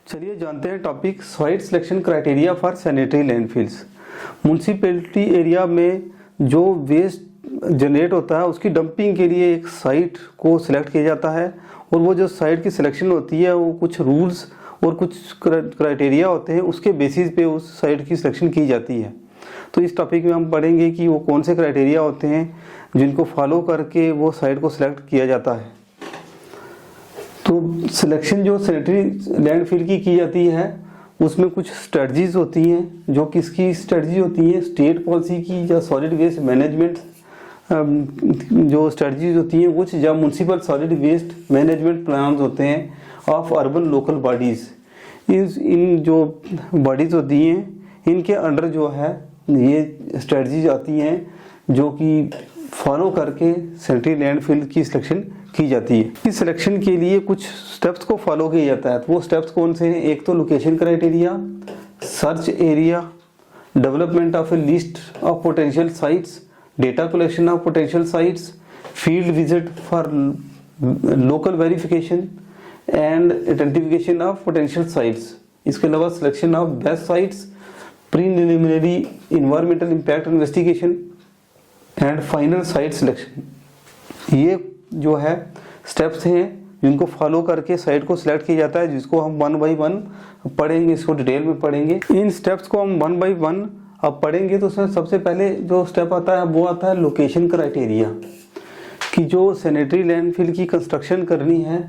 चलिए जानते हैं topic site selection criteria for sanitary landfills. Municipality area में जो वेस्ट जनरेट होता है उसकी डंपिंग के लिए एक साइट को सिलेक्ट किया जाता है और वो जो साइट की सिलेक्शन होती है वो कुछ रूल्स और कुछ क्राइटेरिया होते हैं, उसके बेसिस पे उस साइट की सिलेक्शन की जाती है। तो इस टॉपिक में हम पढ़ेंगे कि वो कौन से क्राइटेरिया होते हैं जिनको फॉलो करके वो साइट को सिलेक्ट किया जाता है। तो सिलेक्शन जो सैनिटरी लैंडफिल की जाती है उसमें कुछ स्ट्रेटजीज होती हैं। जो किसकी स्ट्रेटजी होती है, स्टेट पॉलिसी की या सॉलिड वेस्ट मैनेजमेंट जो स्ट्रेटजीज होती हैं कुछ, या municipal solid waste management plans होते हैं ऑफ अर्बन लोकल बॉडीज़। इन जो बॉडीज़ होती हैं इनके अंडर जो है ये स्ट्रेटजीज आती हैं जो कि फॉलो करके सैनिटरी लैंडफिल की सिलेक्शन की जाती है। इस सिलेक्शन के लिए कुछ स्टेप्स को फॉलो किया जाता है। तो वो स्टेप्स कौन से हैं? एक तो location criteria, search area, development of A list of potential sites, data collection of potential sites, field visit for local verification and identification of potential sites. इसके अलावा selection of best sites, preliminary environmental impact investigation and final site selection. ये जो है steps हैं जिनको follow करके site को select किया जाता है, जिसको हम 1 बाई 1 पढ़ेंगे, इसको डिटेल में पढ़ेंगे। इन स्टेप्स को हम 1 बाई 1 अब पढ़ेंगे। तो उसमें सबसे पहले जो स्टेप आता है वो आता है लोकेशन क्राइटेरिया, कि जो सैनिटरी लैंडफिल की कंस्ट्रक्शन करनी है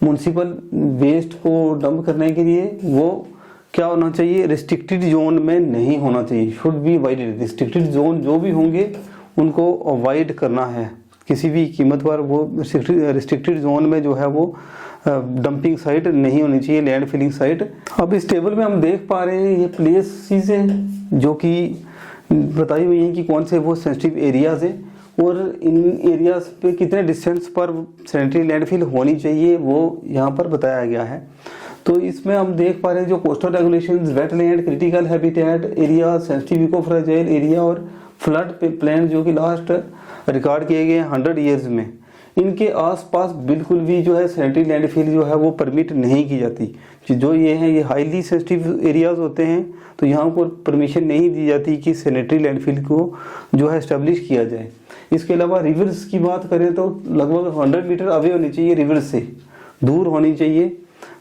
म्यूनसिपल वेस्ट को डंप करने के लिए, वो क्या होना चाहिए, रिस्ट्रिक्टेड जोन में नहीं होना चाहिए, should be avoided. Restricted zone जो भी होंगे उनको अवॉइड करना है किसी भी कीमत पर। वो रिस्ट्रिक्टेड जोन में जो है वो डंपिंग साइट नहीं होनी चाहिए, लैंड फिलिंग साइट। अब इस टेबल में हम देख पा रहे हैं ये प्लेसेस हैं जो कि बताई हुई हैं कि कौन से वो सेंसिटिव एरियाज हैं और इन एरियाज पे कितने डिस्टेंस पर सैनिटरी लैंडफिल होनी चाहिए वो यहाँ पर बताया गया है। तो इसमें हम देख पा रहे हैं जो coastal regulations, wetland, critical habitat area, sensitive eco fragile area और फ्लड प्लान जो कि लास्ट रिकॉर्ड किए गए 100 ईयर्स में, इनके आसपास बिल्कुल भी जो है सैनिटरी लैंडफिल जो है वो परमिट नहीं की जाती। जो ये हैं ये हाईली सेंसिटिव एरियाज होते हैं, तो यहाँ पर परमिशन नहीं दी जाती कि सैनिटरी लैंडफिल को जो है एस्टेब्लिश किया जाए। इसके अलावा रिवर्स की बात करें तो लगभग 100 मीटर अवे होनी चाहिए, रिवर्स से दूर होनी चाहिए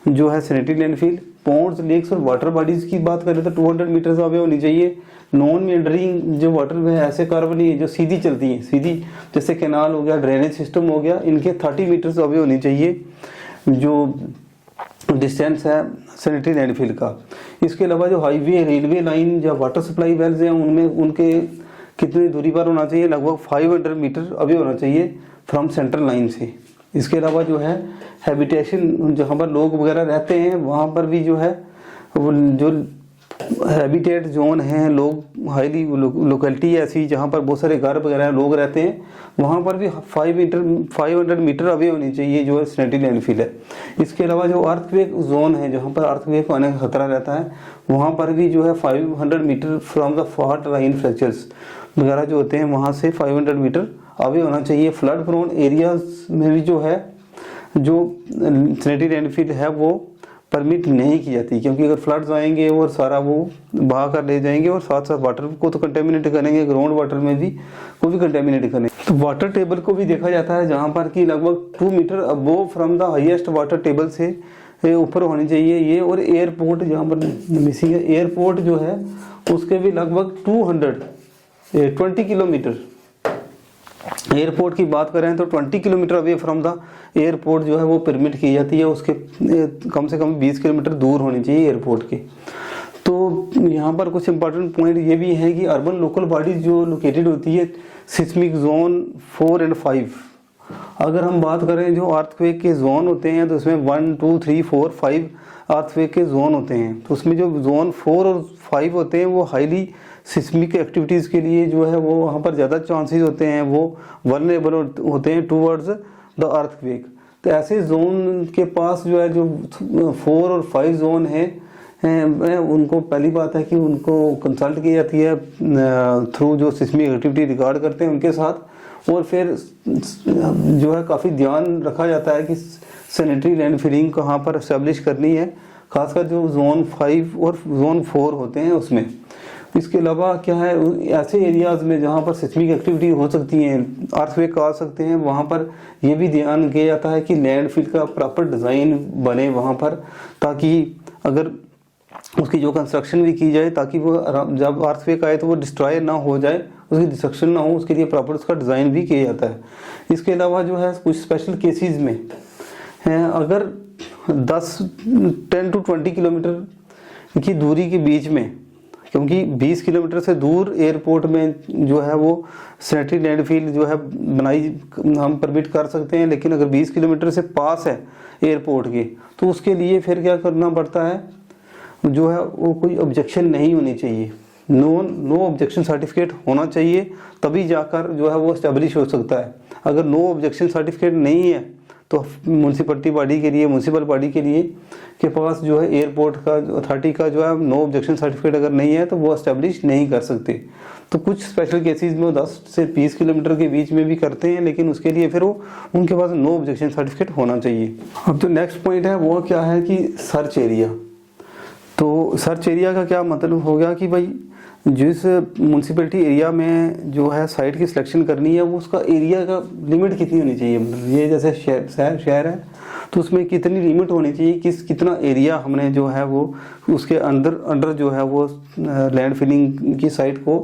जो है सैनिटरी लैंडफिल। पॉन्ड्स, लेक्स और वाटर बॉडीज की बात करें तो 200 मीटर अवे होनी चाहिए। नॉन मेंडरिंग जो वाटर में ऐसे कार्बन नहीं है जो सीधी चलती है, सीधी जैसे कैनाल हो गया, ड्रेनेज सिस्टम हो गया, इनके 30 मीटर अवे होनी चाहिए जो डिस्टेंस है सैनिटरी लैंडफिल का। इसके अलावा जो हाईवे, रेलवे लाइन या वाटर सप्लाई वेल्स हैं उनमें उनके कितनी दूरी पर होना चाहिए, लगभग 500 मीटर अवे होना चाहिए फ्रॉम सेंट्रल लाइन से। इसके अलावा जो है हैबिटेशन, जहाँ पर लोग वगैरह रहते हैं वहाँ पर भी जो है वो जो हैबिटेट जोन है, लोग हाईली लोकेलिटी ऐसी जहाँ पर बहुत सारे घर वगैरह लोग रहते हैं, वहाँ पर भी 500 मीटर अवे होनी चाहिए जो सैनिटरी लैंडफिल है। इसके अलावा जो अर्थक्वेक जोन है जहाँ पर अर्थक्वेक होने का खतरा रहता है, वहाँ पर भी जो है 500 metre from the fault line fractures वगैरह जो होते हैं वहाँ से 500 मीटर अवे होना चाहिए। फ्लड प्रोन एरियाज में भी जो है जो सैनिटरी लैंडफिल है वो परमिट नहीं की जाती, क्योंकि अगर फ्लड्स आएंगे और सारा वो बहा कर ले जाएंगे और साथ साथ वाटर को तो कंटेमिनेट करेंगे, ग्राउंड वाटर में भी को भी कंटेमिनेट करेंगे। तो वाटर टेबल को भी देखा जाता है जहाँ पर कि लगभग 2 metre above from the highest water table से ऊपर होनी चाहिए ये। और एयरपोर्ट जहाँ पर मिसिंग है, एयरपोर्ट जो है उसके भी लगभग 20 किलोमीटर, एयरपोर्ट की बात करें तो 20 kilometre away from the airport जो है वो परमिट की जाती है, उसके कम से कम 20 किलोमीटर दूर होनी चाहिए एयरपोर्ट के। तो यहाँ पर कुछ इंपॉर्टेंट पॉइंट ये भी है कि अर्बन लोकल बॉडीज जो लोकेटेड होती है सिस्मिक जोन 4 और 5। अगर हम बात करें जो अर्थक्वेक के जोन होते हैं तो उसमें 1, 2, 3, 4, 5 अर्थक्वेक के जोन होते हैं। तो उसमें जो जोन 4 और 5 होते हैं वो हाईली सिस्मिक एक्टिविटीज़ के लिए जो है वो वहाँ पर ज़्यादा चांसेस होते हैं, वो वल्नरेबल होते हैं टूवर्ड्स द अर्थक्वेक। तो ऐसे जोन के पास जो है जो 4 और 5 जोन है उनको पहली बात है कि उनको कंसल्ट की जाती है थ्रू जो सिस्मिक एक्टिविटी रिकॉर्ड करते हैं उनके साथ, और फिर जो है काफ़ी ध्यान रखा जाता है कि सैनिटरी लैंडफिलिंग कहाँ पर एस्टेब्लिश करनी है, खासकर जो जोन 5 और जोन 4 होते हैं उसमें। इसके अलावा क्या है, ऐसे एरियाज़ में जहाँ पर सिस्मिक एक्टिविटी हो सकती है, अर्थक्वेक आ सकते हैं, वहाँ पर ये भी ध्यान किया जाता है कि लैंडफिल का प्रॉपर डिज़ाइन बने वहाँ पर, ताकि अगर उसकी जो कंस्ट्रक्शन भी की जाए ताकि वो जब अर्थक्वेक आए तो वो डिस्ट्रॉय ना हो जाए, उसकी डिस्ट्रक्शन ना हो, उसके लिए प्रॉपर उसका डिज़ाइन भी किया जाता है। इसके अलावा जो है कुछ स्पेशल केसेस में हैं, अगर 10 to 20 किलोमीटर की दूरी के बीच में, क्योंकि 20 किलोमीटर से दूर एयरपोर्ट में जो है वो सैनिटरी लैंडफिल जो है बनाई हम परमिट कर सकते हैं, लेकिन अगर 20 किलोमीटर से पास है एयरपोर्ट के तो उसके लिए फिर क्या करना पड़ता है, जो है वो कोई ऑब्जेक्शन नहीं होनी चाहिए, नो ऑब्जेक्शन सर्टिफिकेट होना चाहिए, तभी जाकर जो है वो एस्टेब्लिश हो सकता है। अगर नो ऑब्जेक्शन सर्टिफिकेट नहीं है तो म्यूनसिपल बॉडी के लिए के पास जो है एयरपोर्ट का अथॉरिटी का जो है नो ऑब्जेक्शन सर्टिफिकेट अगर नहीं है तो वो एस्टेब्लिश नहीं कर सकते। तो कुछ स्पेशल केसेस में वो 10 से 20 किलोमीटर के बीच में भी करते हैं, लेकिन उसके लिए फिर वो उनके पास नो ऑब्जेक्शन सर्टिफिकेट होना चाहिए। अब जो नेक्स्ट पॉइंट है वो क्या है कि सर्च एरिया। तो सर्च एरिया का क्या मतलब हो गया कि भाई जिस म्यूनसिपैलिटी एरिया में जो है साइट की सिलेक्शन करनी है वो उसका एरिया का लिमिट कितनी होनी चाहिए, मतलब ये जैसे शहर है तो उसमें कितनी लिमिट होनी चाहिए, कितना एरिया हमने जो है वो उसके अंदर जो है वो लैंड फिलिंग की साइट को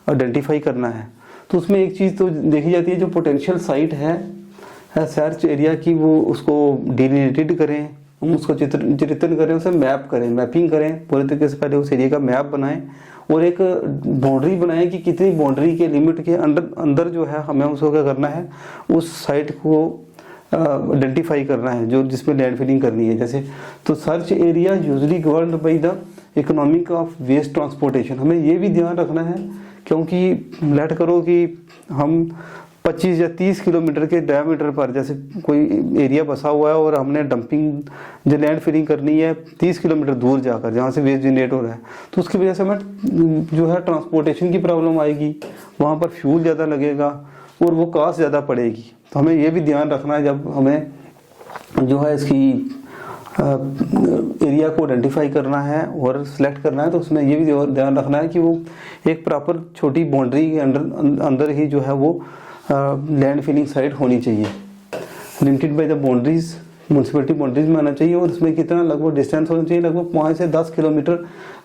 आइडेंटिफाई करना है। तो उसमें एक चीज़ तो देखी जाती है, जो पोटेंशियल साइट है सर्च एरिया की, वो उसको डिलिनेटेड करें, हम उसको चित्रण करें, उसे मैपिंग करें पूरे तरीके से, पहले उस एरिया का मैप बनाएं और एक बाउंड्री बनाएं कि कितनी बाउंड्री के लिमिट के अंदर जो है हमें उसको क्या करना है, उस साइट को आइडेंटिफाई करना है जो जिसमें लैंड फिलिंग करनी है। जैसे तो search area usually governed by the economic of waste transportation. हमें ये भी ध्यान रखना है, क्योंकि लेट करो कि हम 25 या 30 किलोमीटर के डायमीटर पर जैसे कोई एरिया बसा हुआ है और हमने डंपिंग जो लैंड फिलिंग करनी है 30 किलोमीटर दूर जाकर, जहाँ से वेस्ट जनरेट हो रहा है, तो उसकी वजह से हमें जो है ट्रांसपोर्टेशन की प्रॉब्लम आएगी, वहाँ पर फ्यूल ज़्यादा लगेगा और वो कॉस्ट ध्यादा पड़ेगी। तो हमें ये भी ध्यान रखना है जब हमें जो है इसकी एरिया को आइडेंटिफाई करना है और सिलेक्ट करना है, तो उसमें ये भी ध्यान रखना है कि वो एक प्रॉपर छोटी बाउंड्री के अंदर ही जो है वो लैंड फिलिंग साइट होनी चाहिए, limited by the boundaries, municipality boundaries में आना चाहिए। और उसमें कितना लगभग डिस्टेंस होना चाहिए, लगभग 5 से 10 किलोमीटर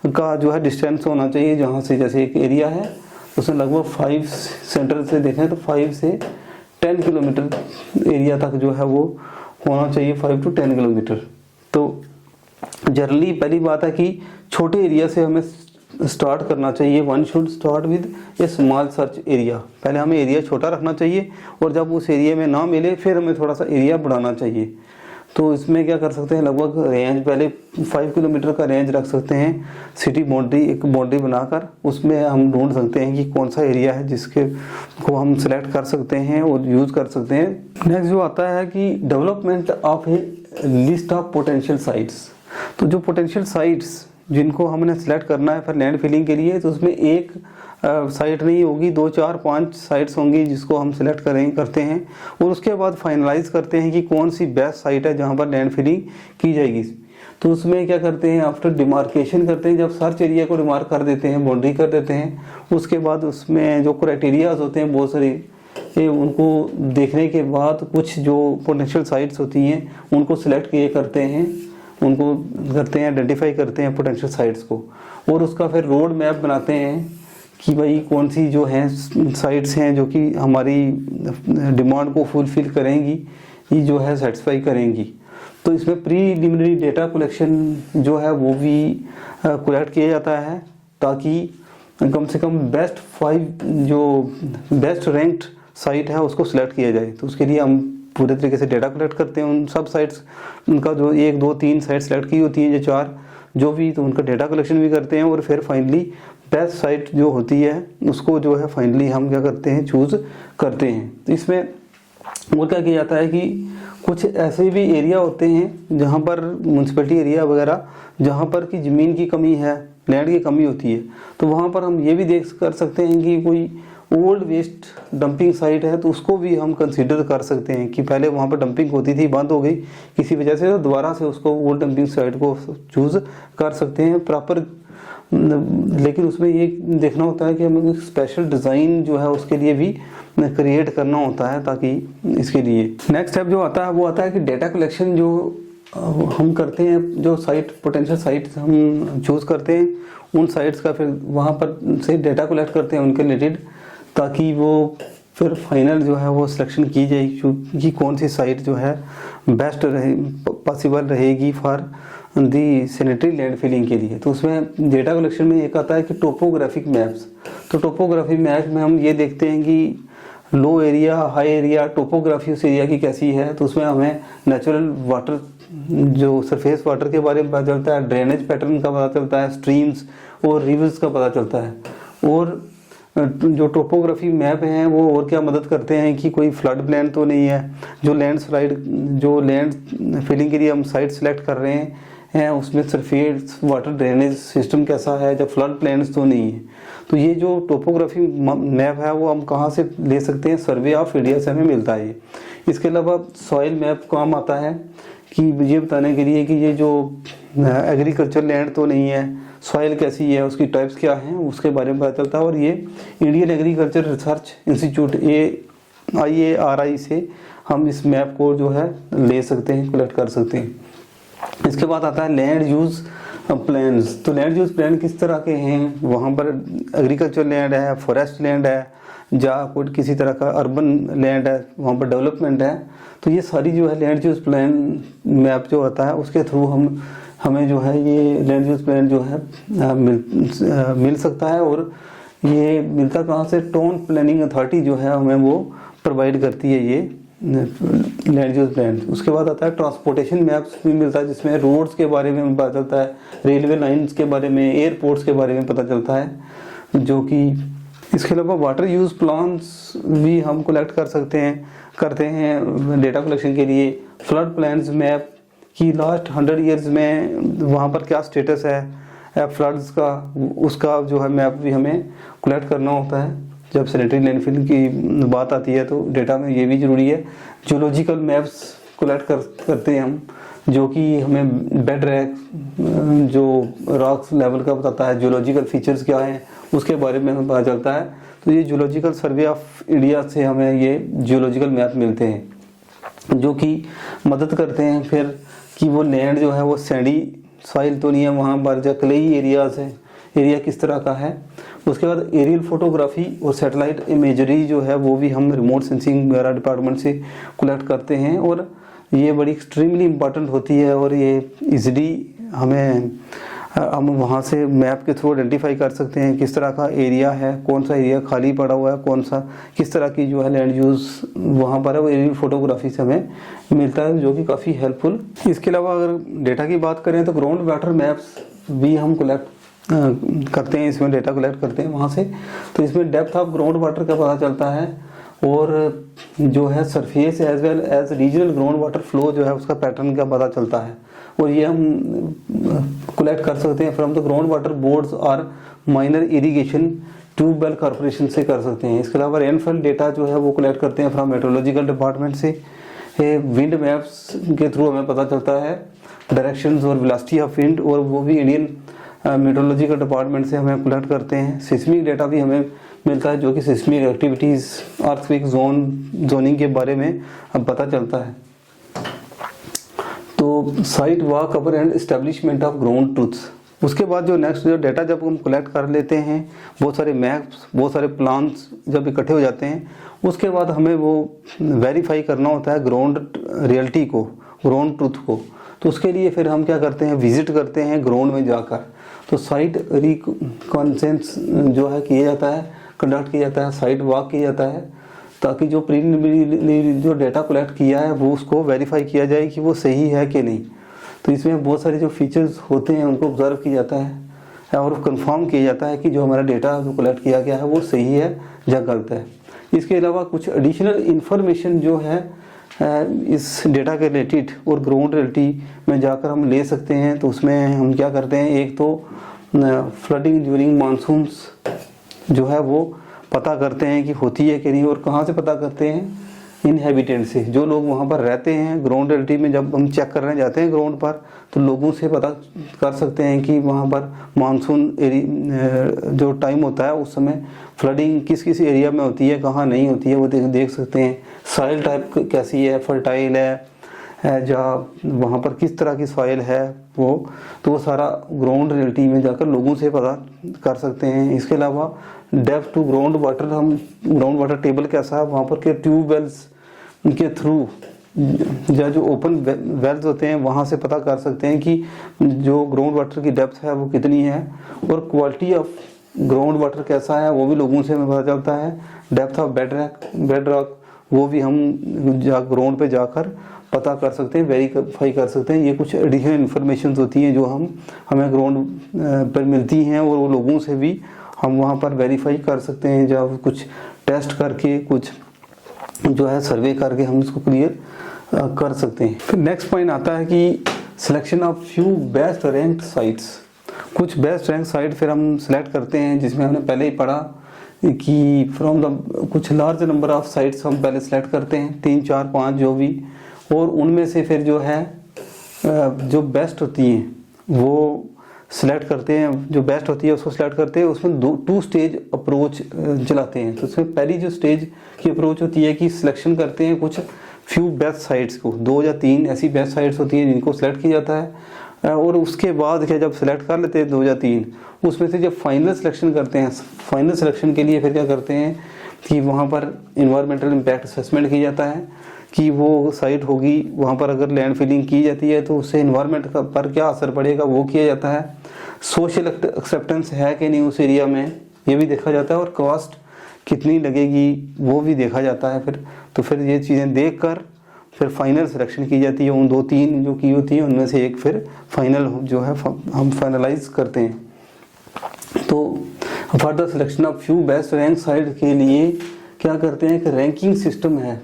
का जो है डिस्टेंस होना चाहिए, जहाँ से जैसे एक एरिया है उसमें लगभग 5 सेंटर से देखें तो 5 से 10 किलोमीटर एरिया तक जो है वो होना चाहिए, 5 to 10 किलोमीटर। तो जनरली पहली बात है कि छोटे एरिया से हमें स्टार्ट करना चाहिए। One should start with A small search area. पहले हमें एरिया छोटा रखना चाहिए और जब उस एरिया में ना मिले फिर हमें थोड़ा सा एरिया बढ़ाना चाहिए। तो इसमें क्या कर सकते हैं, लगभग रेंज पहले 5 किलोमीटर का रेंज रख सकते हैं, सिटी बाउंड्री एक बाउंड्री बनाकर उसमें हम ढूंढ सकते हैं कि कौन सा एरिया है जिसके को हम सेलेक्ट कर सकते हैं और यूज़ कर सकते हैं। नेक्स्ट जो आता है कि development of A list of potential sites. तो जो पोटेंशियल साइट्स जिनको हमने सेलेक्ट करना है फॉर लैंड फिलिंग के लिए, तो उसमें एक साइट नहीं होगी, 2, 4, 5 साइट्स होंगी जिसको हम सेलेक्ट करते हैं और उसके बाद फाइनलाइज करते हैं कि कौन सी बेस्ट साइट है जहां पर लैंड फिलिंग की जाएगी। तो उसमें क्या करते हैं, आफ्टर डिमार्केशन करते हैं, जब सर्च एरिया को डिमार्क कर देते हैं, बाउंड्री कर देते हैं, उसके बाद उसमें जो क्राइटेरियाज होते हैं बहुत सारे, उनको देखने के बाद कुछ जो पोटेंशियल साइट्स होती हैं उनको सिलेक्ट करते हैं, उनको करते हैं आइडेंटिफाई करते हैं पोटेंशियल साइट्स को, और उसका फिर रोड मैप बनाते हैं कि भाई कौन सी जो हैं साइट्स हैं जो कि हमारी डिमांड को फुलफिल करेंगी, ये जो है सेटिस्फाई करेंगी। तो इसमें प्रीलिमिनरी डेटा कलेक्शन जो है वो भी कलेक्ट किया जाता है, ताकि कम से कम बेस्ट 5 जो बेस्ट रैंक्ड साइट है उसको सिलेक्ट किया जाए। तो उसके लिए हम पूरे तरीके से डेटा कलेक्ट करते हैं, उन सब साइट्स उनका जो 1, 2, 3 साइट सेलेक्ट की होती हैं या 4 जो भी, तो उनका डेटा कलेक्शन भी करते हैं और फिर फाइनली बेस्ट साइट जो होती है उसको जो है फाइनली हम क्या करते हैं, चूज़ करते हैं। तो इसमें और क्या किया जाता है कि कुछ ऐसे भी एरिया होते हैं जहाँ पर म्यूनसिपैलिटी एरिया वगैरह जहाँ पर कि ज़मीन की कमी है, लैंड की कमी होती है, तो वहाँ पर हम ये भी देख कर सकते हैं कि कोई ओल्ड वेस्ट डंपिंग साइट है तो उसको भी हम कंसीडर कर सकते हैं कि पहले वहाँ पर डंपिंग होती थी, बंद हो गई किसी वजह से, तो दोबारा से उसको ओल्ड डंपिंग साइट को चूज़ कर सकते हैं प्रॉपर। लेकिन उसमें ये देखना होता है कि हमें स्पेशल डिज़ाइन जो है उसके लिए भी क्रिएट करना होता है, ताकि इसके लिए नेक्स्ट स्टेप जो आता है वो आता है कि डेटा कलेक्शन जो हम करते हैं, जो साइट पोटेंशियल साइट हम चूज़ करते हैं उन साइट्स का फिर वहाँ पर से डेटा कलेक्ट करते हैं उनके रिलेटेड, ताकि वो फिर फाइनल जो है वो सिलेक्शन की जाएगी कि कौन सी साइट जो है बेस्ट रहे पॉसिबल रहेगी for the sanitary land filling के लिए। तो उसमें डेटा कलेक्शन में एक आता है कि टोपोग्राफिक मैप्स। तो टोपोग्राफिक मैप में हम ये देखते हैं कि लो एरिया, हाई एरिया, टोपोग्राफी उस एरिया की कैसी है, तो उसमें हमें नेचुरल वाटर जो सरफेस वाटर के बारे में पता चलता है, ड्रेनेज पैटर्न का पता चलता है, स्ट्रीम्स और रिवर्स का पता चलता है। और जो टोपोग्राफी मैप हैं वो और क्या मदद करते हैं कि कोई फ्लड प्लान तो नहीं है, जो लैंडस्लाइड जो लैंड फिलिंग के लिए हम साइट सेलेक्ट कर रहे हैं उसमें सरफेस वाटर ड्रेनेज सिस्टम कैसा है, जब फ्लड प्लान्स तो नहीं है। तो ये जो टोपोग्राफी मैप है वो हम कहाँ से ले सकते हैं, सर्वे ऑफ इंडिया से हमें मिलता है। इसके अलावा सॉइल मैप काम आता है कि ये बताने के लिए कि ये जो एग्रीकल्चर लैंड तो नहीं है, सॉइल कैसी है, उसकी टाइप्स क्या हैं, उसके बारे में पता चलता है। और ये Indian agriculture research institute IARI से हम इस मैप को जो है ले सकते हैं, कलेक्ट कर सकते हैं। इसके बाद आता है लैंड यूज़ प्लान्स। तो लैंड यूज़ प्लान किस तरह के हैं, वहाँ पर एग्रीकल्चर लैंड है, फॉरेस्ट लैंड है, या कोई किसी तरह का अर्बन लैंड है, वहाँ पर डेवलपमेंट है। तो ये सारी जो है लैंड यूज़ प्लान मैप जो आता है उसके थ्रू हमें जो है ये लैंड यूज़ प्लान जो है मिल सकता है। और ये मिलता कहाँ से, टाउन प्लानिंग अथॉरिटी जो है हमें वो प्रोवाइड करती है ये लैंड यूज़ प्लान। उसके बाद आता है ट्रांसपोर्टेशन मैप्स भी मिलता है, जिसमें रोड्स के बारे में पता चलता है, रेलवे लाइंस के बारे में, एयरपोर्ट्स के बारे में पता चलता है, जो कि इसके अलावा वाटर यूज़ प्लान्स भी हम कलेक्ट करते हैं डेटा कलेक्शन के लिए। फ्लड प्लान्स मैप कि लास्ट 100 ईयर्स में वहाँ पर क्या स्टेटस है फ्लड्स का, उसका जो है मैप भी हमें कलेक्ट करना होता है। जब सैनिटरी लैंडफिल की बात आती है तो डेटा में ये भी ज़रूरी है। जियोलॉजिकल मैप्स कलेक्ट करते हैं हम, जो कि हमें बेड रैक जो रॉक्स लेवल का बताता है, जियोलॉजिकल फीचर्स क्या हैं उसके बारे में हमें पता चलता है। तो ये जियोलॉजिकल सर्वे ऑफ इंडिया से हमें ये जियोलॉजिकल मैप मिलते हैं, जो कि मदद करते हैं फिर कि वो लैंड जो है वो सैंडी सॉइल तो नहीं है, वहाँ पर जो क्लेई एरियाज है, एरिया किस तरह का है। उसके बाद एरियल फोटोग्राफी और सैटेलाइट इमेजरी जो है वो भी हम रिमोट सेंसिंग वगैरह डिपार्टमेंट से कलेक्ट करते हैं, और ये बड़ी एक्सट्रीमली इम्पॉर्टेंट होती है। और ये इजीली हम वहाँ से मैप के थ्रू आइडेंटिफाई कर सकते हैं किस तरह का एरिया है, कौन सा एरिया खाली पड़ा हुआ है, कौन सा किस तरह की जो है लैंड यूज़ वहाँ पर है, वो एरियल फोटोग्राफी से हमें मिलता है, जो कि काफ़ी हेल्पफुल। इसके अलावा अगर डेटा की बात करें तो ग्राउंड वाटर मैप्स भी हम कलेक्ट करते हैं, इसमें डेटा कलेक्ट करते हैं वहाँ से। तो इसमें डेप्थ ऑफ ग्राउंड वाटर का पता चलता है, और जो है surface as well as regional ground water flow जो है उसका पैटर्न का पता चलता है। और ये हम कलेक्ट कर सकते हैं from the ground water boards और माइनर इरिगेशन ट्यूबवेल कॉर्पोरेशन से कर सकते हैं। इसके अलावा रेनफॉल डेटा जो है वो कलेक्ट करते हैं फ्रॉम मेट्रोलॉजिकल डिपार्टमेंट से। विंड मैप्स के थ्रू हमें पता चलता है डायरेक्शंस और वेलोसिटी ऑफ विंड, और वो भी इंडियन मेट्रोलॉजिकल डिपार्टमेंट से हमें कलेक्ट करते हैं। सिस्मिक डेटा भी हमें मिलता है, जो कि सिस्मिक एक्टिविटीज़, अर्थक्वेक जोनिंग के बारे में अब पता चलता है। तो site walk cover and establishment of ground truths. उसके बाद जो नेक्स्ट जो डेटा जब हम कलेक्ट कर लेते हैं, बहुत सारे मैप्स, बहुत सारे प्लान्स जब इकट्ठे हो जाते हैं, उसके बाद हमें वो वेरीफाई करना होता है ग्राउंड रियलिटी को, ग्राउंड ट्रूथ को। तो उसके लिए फिर हम क्या करते हैं, विजिट करते हैं ग्राउंड में जाकर। तो साइट रिकॉन्सेंस जो है किया जाता है, कंडक्ट किया जाता है, साइट वॉक किया जाता है, ताकि जो प्रीलिमिनरी जो डेटा कलेक्ट किया है वो उसको वेरीफाई किया जाए कि वो सही है कि नहीं। तो इसमें बहुत सारे जो फीचर्स होते हैं उनको ऑब्जर्व किया जाता है और कंफर्म किया जाता है कि जो हमारा डेटा जो कलेक्ट किया गया है वो सही है या गलत है। इसके अलावा कुछ एडिशनल इंफॉर्मेशन जो है इस डेटा के रिलेटेड और ग्राउंड रियलिटी में जाकर हम ले सकते हैं। तो उसमें हम क्या करते हैं, एक तो फ्लडिंग ड्यूरिंग मानसून्स जो है वो पता करते हैं कि होती है कि नहीं। और कहाँ से पता करते हैं? इनहेबिटेंट से, जो लोग वहाँ पर रहते हैं। ग्राउंड रियलिटी में जब हम चेक करने जाते हैं ग्राउंड पर, तो लोगों से पता कर सकते हैं कि वहाँ पर मानसून जो टाइम होता है उस समय फ्लडिंग किस किस एरिया में होती है, कहाँ नहीं होती है, वो देख सकते हैं। सॉइल टाइप कैसी है, फर्टाइल है जहाँ वहाँ पर किस तरह की सॉइल है वो, तो वो सारा ग्राउंड रियलिटी में जाकर लोगों से पता कर सकते हैं। इसके अलावा डेप्थ टू ग्राउंड वाटर, हम ग्राउंड वाटर टेबल कैसा है वहाँ पर के ट्यूबवेल्स के थ्रू या जो ओपन वेल्स होते हैं वहाँ से पता कर सकते हैं कि जो ग्राउंड वाटर की डेप्थ है वो कितनी है। और क्वालिटी ऑफ ग्राउंड वाटर कैसा है वो भी लोगों से हमें पता चलता है। डेप्थ ऑफ बेड रॉक वो भी हम ग्राउंड पे जाकर पता कर सकते हैं, वेरीफाई कर सकते हैं। ये कुछ एडिशनल इन्फॉर्मेशन होती हैं जो हमें ग्राउंड पर मिलती हैं, और वो लोगों से भी हम वहाँ पर वेरीफाई कर सकते हैं, जब कुछ टेस्ट करके, कुछ जो है सर्वे करके हम इसको क्लियर कर सकते हैं। फिर नेक्स्ट पॉइंट आता है कि selection of few best ranked sites. कुछ बेस्ट रैंक साइट फिर हम सेलेक्ट करते हैं, जिसमें हमने पहले ही पढ़ा कि फ्रॉम द कुछ लार्ज नंबर ऑफ साइट्स हम पहले सेलेक्ट करते हैं, 3, 4, 5 जो भी, और उनमें से फिर जो है जो बेस्ट होती हैं वो सिलेक्ट करते हैं। जो बेस्ट होती है उसको सिलेक्ट करते हैं। उसमें 2 स्टेज अप्रोच चलाते हैं। तो उसमें पहली जो स्टेज की अप्रोच होती है कि सिलेक्शन करते हैं कुछ फ्यू बेस्ट साइट्स को, 2 या 3 ऐसी बेस्ट साइट्स होती हैं जिनको सिलेक्ट किया जाता है। और उसके बाद क्या, जब सिलेक्ट कर लेते हैं 2 या 3, उसमें से जब फाइनल सिलेक्शन करते हैं, फाइनल सिलेक्शन के लिए फिर क्या करते हैं कि वहाँ पर इन्वायरमेंटल इम्पैक्ट असेसमेंट किया जाता है कि वो साइट होगी, वहाँ पर अगर लैंड फिलिंग की जाती है तो उससे इन्वायरमेंट पर क्या असर पड़ेगा वो किया जाता है। सोशल एक्सेप्टेंस है कि नहीं उस एरिया में, ये भी देखा जाता है। और कॉस्ट कितनी लगेगी वो भी देखा जाता है। फिर ये चीज़ें देख कर फिर फाइनल सिलेक्शन की जाती है। उन 2-3 जो की होती है उनमें से एक फिर फाइनल जो है हम फाइनलाइज करते हैं। तो for the selection of few best rank site के लिए क्या करते हैं कि रैंकिंग सिस्टम है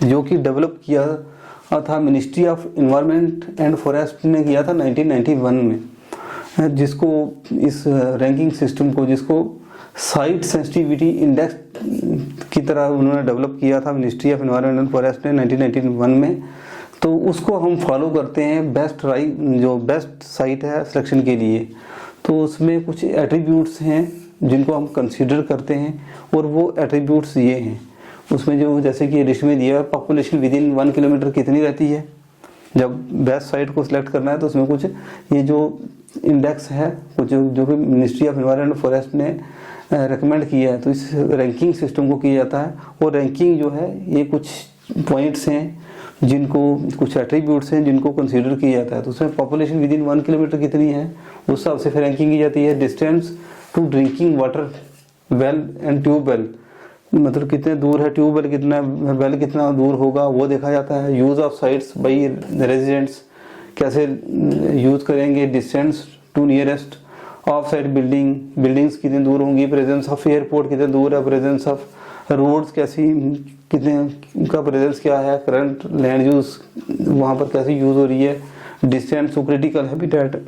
जो कि डेवलप किया था ministry of environment and forest ने किया था 1991 में। जिसको इस रैंकिंग सिस्टम को, जिसको साइट सेंसिटिविटी इंडेक्स की तरह उन्होंने डेवलप किया था ministry of environment and forest ने 1991 में। तो उसको हम फॉलो करते हैं जो बेस्ट साइट है सिलेक्शन के लिए। तो उसमें कुछ एट्रीब्यूट्स हैं जिनको हम कंसीडर करते हैं, और वो एट्रीब्यूट्स ये हैं। उसमें जो जैसे कि लिस्ट में दिया है, पॉपुलेशन विद इन 1 किलोमीटर कितनी रहती है। जब बेस्ट साइट को सिलेक्ट करना है तो उसमें कुछ ये जो इंडेक्स है, कुछ जो कि मिनिस्ट्री ऑफ इन्वायरमेंट फॉरेस्ट ने रेकमेंड किया है, तो इस रैंकिंग सिस्टम को किया जाता है। और रैंकिंग जो है ये कुछ पॉइंट्स हैं जिनको, कुछ एट्रीब्यूट्स हैं जिनको कंसीडर किया जाता है। तो उसमें पॉपुलेशन विद इन 1 किलोमीटर कितनी है उस हिसाब से फिर रैंकिंग की जाती है। Distance to drinking water well and tubewell, मतलब कितने दूर है ट्यूबवेल, कितना वेल कितना दूर होगा वो देखा जाता है। Use of sites by residents, कैसे यूज़ करेंगे। Distance to nearest off site buildings कितनी दूर होंगी। प्रेजेंस ऑफ एयरपोर्ट कितने दूर है। प्रेजेंस ऑफ रोड्स कैसी, कितने का प्रेजेंस क्या है। करंट लैंड यूज़ वहाँ पर कैसी यूज़ हो रही है। डिस्टेंस टू क्रिटिकल हैबिटेट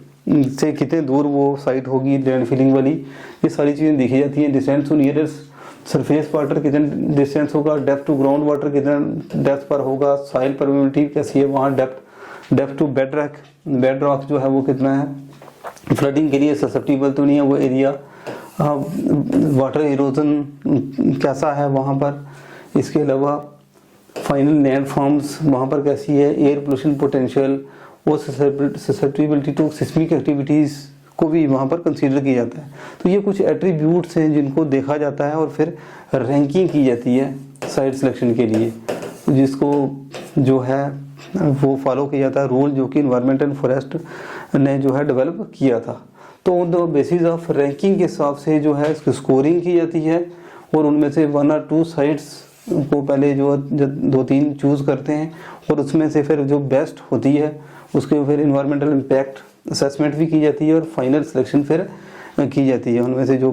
से कितने दूर वो साइट होगी लैंड फिलिंग वाली, ये सारी चीज़ें देखी जाती हैं। Distance to nearest surface water कितने डिस्टेंस होगा। डेप्थ टू ग्राउंड वाटर कितने डेप्थ पर होगा। सॉइल परमेबिलिटी कैसी है वहाँ, डेप्थ टू बेड रॉक जो है वो कितना है। फ्लडिंग के लिए ससेप्टिबल तो नहीं है वो एरिया। वाटर इरोजन कैसा है वहाँ पर। इसके अलावा फाइनल लैंड फॉर्म्स वहाँ पर कैसी है। एयर पोल्यूशन पोटेंशियल और ससेप्टिबिलिटी टू सिस्मिक एक्टिविटीज़ को भी वहाँ पर कंसीडर किया जाता है। तो ये कुछ एट्रीब्यूट्स हैं जिनको देखा जाता है और फिर रैंकिंग की जाती है साइट सिलेक्शन के लिए, जिसको जो है वो फॉलो किया जाता है रूल जो कि इन्वायरमेंट एंड फॉरेस्ट ने जो है डेवलप किया था। तो on the basis of ranking के हिसाब से जो है इसकी स्कोरिंग की जाती है, और उनमें से 1 or 2 साइट्स को पहले जो 2-3 चूज़ करते हैं, और उसमें से फिर जो बेस्ट होती है उसके फिर इन्वायरमेंटल इम्पैक्ट असेसमेंट भी की जाती है और फाइनल सिलेक्शन फिर की जाती है। उनमें से जो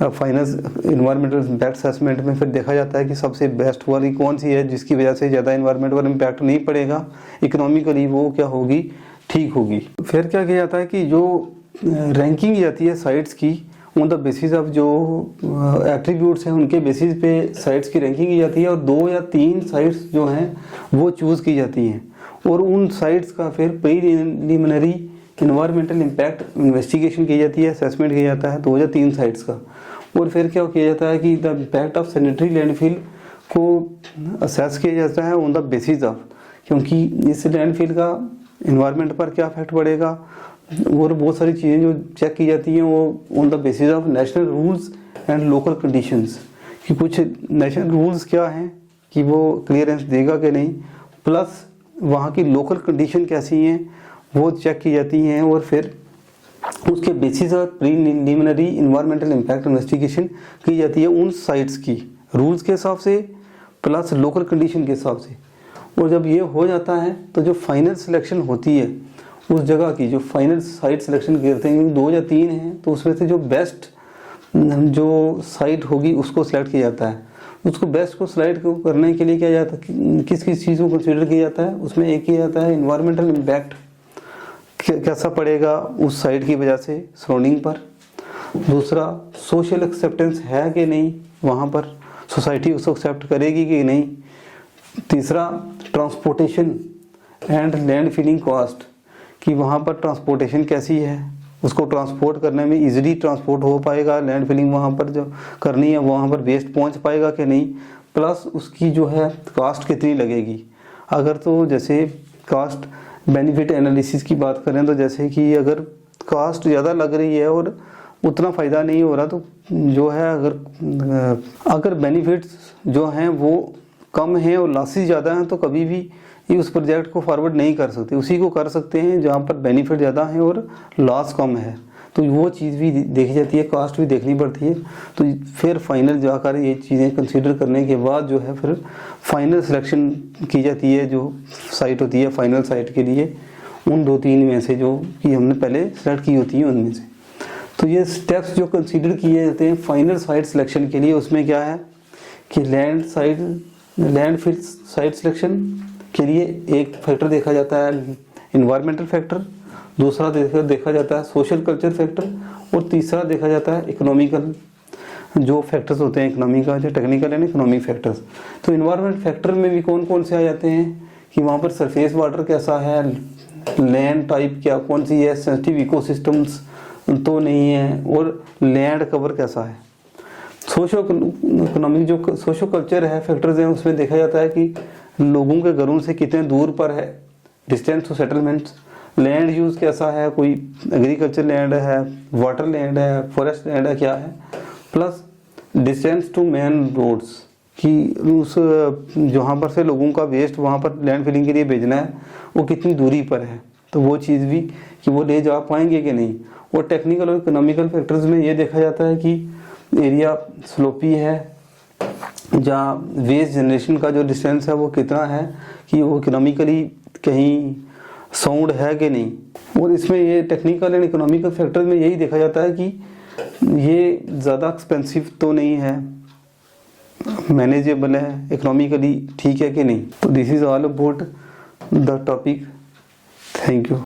फाइनल इन्वायरमेंटल इम्पैक्ट असेसमेंट में फिर देखा जाता है कि सबसे बेस्ट वाली कौन सी है जिसकी वजह से ज़्यादा इन्वायरमेंट पर इम्पैक्ट नहीं पड़ेगा, इकोनॉमिकली वो क्या होगी, ठीक होगी। फिर क्या किया जाता है कि जो रैंकिंग की जाती है साइट्स की, ऑन द बेसिस ऑफ जो एट्रीब्यूट्स हैं उनके बेसिस पे साइट्स की रैंकिंग की जाती है और 2 या 3 साइट्स जो हैं वो चूज़ की जाती हैं और उन साइट्स का फिर प्रीलिमिनरी इन्वायरमेंटल इम्पैक्ट इन्वेस्टिगेशन की जाती है, असेसमेंट किया जाता है 2 या 3 साइट्स का। और फिर क्या किया जाता है कि the impact of sanitary landfill को असेस किया जाता है ऑन द बेसिस ऑफ, क्योंकि इस लैंडफिल का इन्वायरमेंट पर क्या इफेक्ट पड़ेगा और बहुत सारी चीज़ें जो चेक की जाती हैं वो on the basis of national rules and local conditions, कि कुछ नेशनल रूल्स क्या हैं कि वो क्लियरेंस देगा कि नहीं, प्लस वहाँ की लोकल कंडीशन कैसी हैं वो चेक की जाती हैं और फिर उसके basis of preliminary environmental impact investigation की जाती है उन साइट्स की रूल्स के हिसाब से प्लस लोकल कंडीशन के हिसाब से। और जब ये हो जाता है तो जो फाइनल सिलेक्शन होती है उस जगह की, जो फाइनल साइट सिलेक्शन करते हैं 2 या 3 हैं, तो उसमें से जो बेस्ट जो साइट होगी उसको सिलेक्ट किया जाता है। उसको बेस्ट को सिलेक्ट करने के लिए क्या जाता है, किस किस चीज़ को कंसिडर किया जाता है, उसमें एक किया जाता है इन्वायरमेंटल इम्पैक्ट कैसा पड़ेगा उस साइट की वजह से सराउंडिंग पर, दूसरा सोशल एक्सेप्टेंस है कि नहीं, वहाँ पर सोसाइटी उसको एक्सेप्ट करेगी कि नहीं, तीसरा transportation and land filling cost, कि वहाँ पर ट्रांसपोर्टेशन कैसी है, उसको ट्रांसपोर्ट करने में इजीली ट्रांसपोर्ट हो पाएगा, लैंड फिलिंग वहाँ पर जो करनी है वहाँ पर वेस्ट पहुँच पाएगा कि नहीं, प्लस उसकी जो है कास्ट कितनी लगेगी। अगर तो जैसे कास्ट बेनिफिट एनालिसिस की बात करें तो जैसे कि अगर कास्ट ज़्यादा लग रही है और उतना फ़ायदा नहीं हो रहा तो जो है अगर बेनिफिट्स जो हैं वो कम हैं और लॉसेस ज़्यादा हैं तो कभी भी ये उस प्रोजेक्ट को फॉरवर्ड नहीं कर सकते, उसी को कर सकते हैं जहाँ पर बेनिफिट ज़्यादा है और लॉस कम है। तो वो चीज़ भी देखी जाती है, कास्ट भी देखनी पड़ती है। तो फिर फाइनल जाकर ये चीज़ें कंसीडर करने के बाद जो है फिर फाइनल सिलेक्शन की जाती है, जो साइट होती है फाइनल साइट के लिए उन 2-3 में से जो कि हमने पहले सेलेक्ट की होती है उनमें से। तो ये स्टेप्स जो कंसीडर किए जाते हैं फाइनल साइट सिलेक्शन के लिए, उसमें क्या है कि लैंडफिल साइट सिलेक्शन के लिए एक फैक्टर देखा जाता है इन्वायरमेंटल फैक्टर, दूसरा देखा जाता है सोशल कल्चर फैक्टर और तीसरा देखा जाता है इकोनॉमिकल जो फैक्टर्स होते हैं, इकोनॉमी का जो टेक्निकल एंड इकोनॉमिक फैक्टर्स। तो इन्वायरमेंट फैक्टर में भी कौन कौन से आ जाते हैं कि वहाँ पर सरफेस वाटर कैसा है, लैंड टाइप क्या कौन सी है, सेंसिटिव इकोसिस्टम्स तो नहीं है और लैंड कवर कैसा है। सोशो इकोनॉमिक जो सोशो कल्चर है फैक्टर्स हैं उसमें देखा जाता है कि लोगों के घरों से कितने दूर पर है, distance to settlements, land use कैसा है, कोई एग्रीकल्चर लैंड है, वाटर लैंड है, फॉरेस्ट लैंड है क्या है, plus distance to main roads कि उस जहाँ पर से लोगों का वेस्ट वहाँ पर लैंड फिलिंग के लिए भेजना है वो कितनी दूरी पर है, तो वो चीज़ भी कि वो ले जा पाएंगे कि नहीं। और टेक्निकल और इकोनॉमिकल फैक्टर्स में ये देखा जाता है कि एरिया स्लोपी है, जहाँ वेस्ट जनरेशन का जो डिस्टेंस है वो कितना है, कि वो इकोनॉमिकली कहीं साउंड है कि नहीं। और इसमें ये टेक्निकल एंड इकोनॉमिकल फैक्टर में यही देखा जाता है कि ये ज़्यादा एक्सपेंसिव तो नहीं है, मैनेजेबल है, इकोनॉमिकली ठीक है कि नहीं। तो this is all about the topic. Thank you.